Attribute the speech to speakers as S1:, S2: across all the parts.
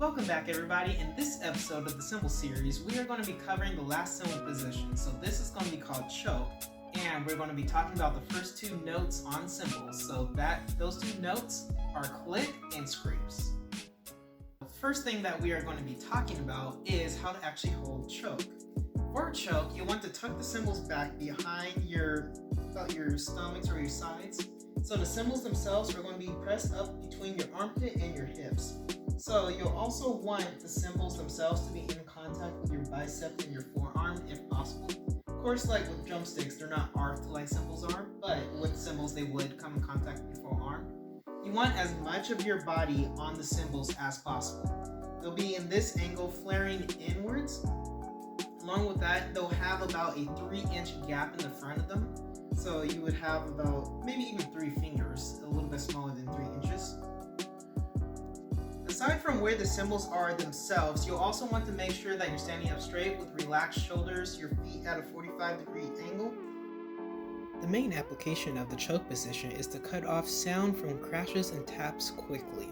S1: Welcome back, everybody. In this episode of the Cymbal series, we are going to be covering the last cymbal position. So this is going to be called choke, and we're going to be talking about the first two notes on cymbals. So those two notes are click and scrapes. The first thing that we are going to be talking about is how to actually hold choke. For choke, you want to tuck the cymbals back behind your stomachs or your sides. So the cymbals themselves are going to be pressed up between your armpit and your hips. So you'll also want the cymbals themselves to be in contact with your bicep and your forearm if possible. Of course, like with drumsticks, they're not arched like cymbals are, but with cymbals they would come in contact with your forearm. You want as much of your body on the cymbals as possible. They'll be in this angle flaring inwards. Along with that, they'll have about a 3-inch gap in the front of them. So you would have about maybe even 3 fingers, a little bit smaller than 3 inches. Aside from where the cymbals are themselves, you'll also want to make sure that you're standing up straight with relaxed shoulders, your feet at a 45-degree angle. The main application of the choke position is to cut off sound from crashes and taps quickly.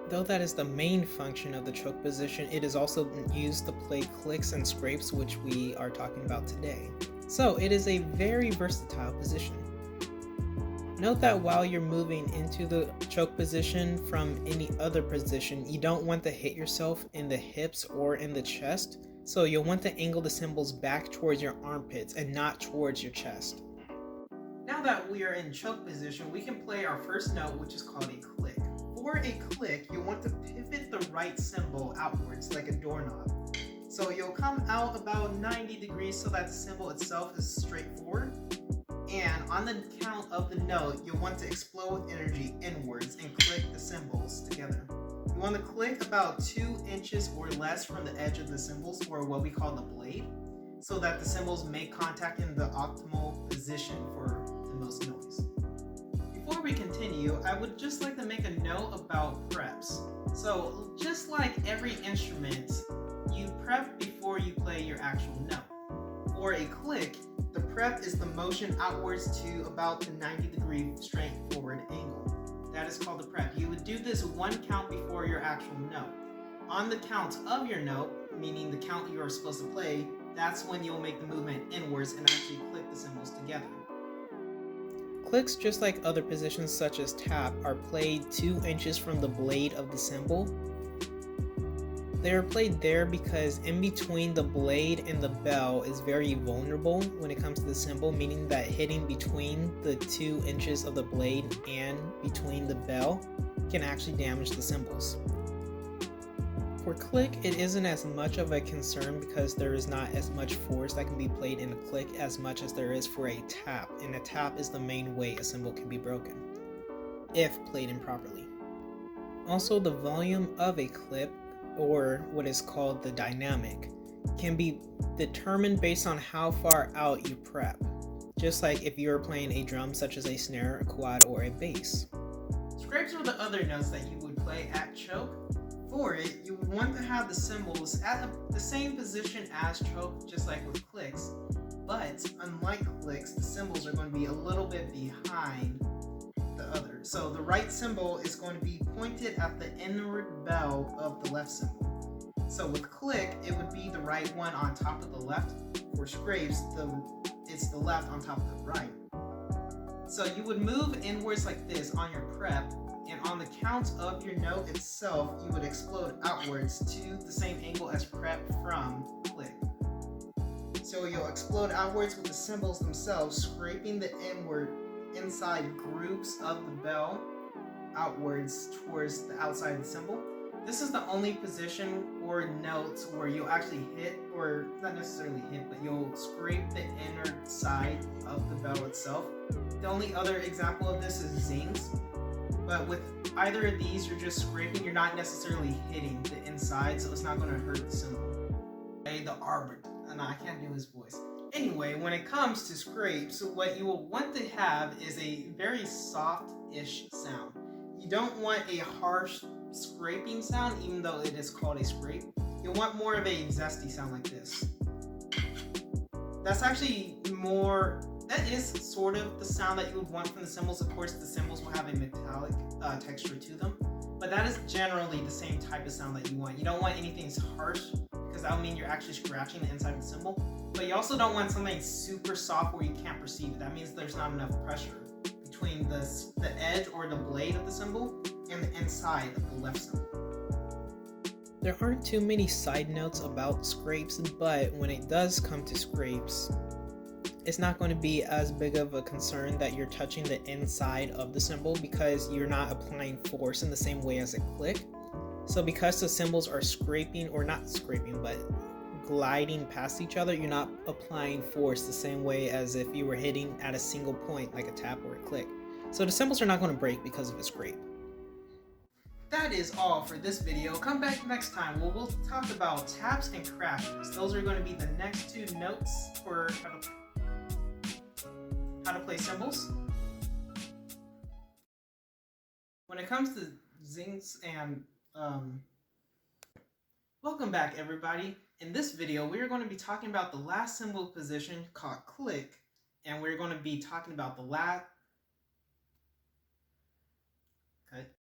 S1: Though that is the main function of the choke position, it is also used to play clicks and scrapes, which we are talking about today. So it is a very versatile position. Note that while you're moving into the choke position from any other position, you don't want to hit yourself in the hips or in the chest, so you'll want to angle the cymbals back towards your armpits and not towards your chest. Now that we are in choke position, we can play our first note, which is called a click. For a click, you'll want to pivot the right cymbal outwards like a doorknob. So you'll come out about 90 degrees so that the cymbal itself is straight forward. And on the count of the note, you'll want to explode energy inwards and click the cymbals together. You want to click about 2 inches or less from the edge of the cymbals, or what we call the blade, so that the cymbals make contact in the optimal position for the most noise. Before we continue, I would just like to make a note about preps. So just like every instrument, you prep before you play your actual note. For a click, the prep is the motion outwards to about the 90-degree straight forward angle. That is called the prep. You would do this 1 count before your actual note. On the count of your note, meaning the count you are supposed to play, that's when you'll make the movement inwards and actually click the cymbals together. Clicks, just like other positions such as tap, are played 2 inches from the blade of the cymbal. They are played there because in between the blade and the bell is very vulnerable when it comes to the cymbal, meaning that hitting between the 2 inches of the blade and between the bell can actually damage the cymbals. For click, it isn't as much of a concern because there is not as much force that can be played in a click as much as there is for a tap, and a tap is the main way a cymbal can be broken, if played improperly. Also, the volume of a clip, or what is called the dynamic, can be determined based on how far out you prep, just like if you were playing a drum such as a snare, a quad, or a bass. Scrapes are the other notes that you would play at choke. For it, you would want to have the cymbals at the same position as choke, just like with clicks, but unlike clicks, the cymbals are going to be a little bit behind the other. So the right cymbal is going to be pointed at the inward bell of the left cymbal. So with click, it would be the right one on top of the left. For scrapes, it's the left on top of the right. So you would move inwards like this on your prep, and on the count of your note itself, you would explode outwards to the same angle as prep from click. So you'll explode outwards with the cymbals themselves, scraping the inside grooves of the bell outwards towards the outside of the cymbal. This is the only position or note where you'll actually hit, or not necessarily hit, but you'll scrape the inner side of the bell itself. The only other example of this is zings, but with either of these, you're just scraping, you're not necessarily hitting the inside, so it's not going to hurt the cymbal. Okay, the arbiter. No, I can't do his voice. Anyway, when it comes to scrapes, what you will want to have is a very soft-ish sound. You don't want a harsh scraping sound, even though it is called a scrape. You'll want more of a zesty sound like this. That's actually that is sort of the sound that you would want from the cymbals. Of course, the cymbals will have a metallic texture to them, But that is generally the same type of sound that you want. You don't want anything harsh, because that would mean you're actually scratching the inside of the cymbal. But you also don't want something super soft where you can't perceive it. That means there's not enough pressure between the edge or the blade of the cymbal and the inside of the left cymbal. There aren't too many side notes about scrapes, but when it does come to scrapes, it's not going to be as big of a concern that you're touching the inside of the cymbal because you're not applying force in the same way as a click. So because the cymbals are scraping, or not scraping, but gliding past each other, you're not applying force the same way as if you were hitting at a single point like a tap or a click. So the cymbals are not going to break because of a scrape. That is all for this video. Come back next time where we'll talk about taps and crashes. Those are going to be the next two notes for how to play cymbals. When it comes to zings and welcome back everybody. In this video we are going to be talking about the last cymbal position called click, and we're going to be talking about the last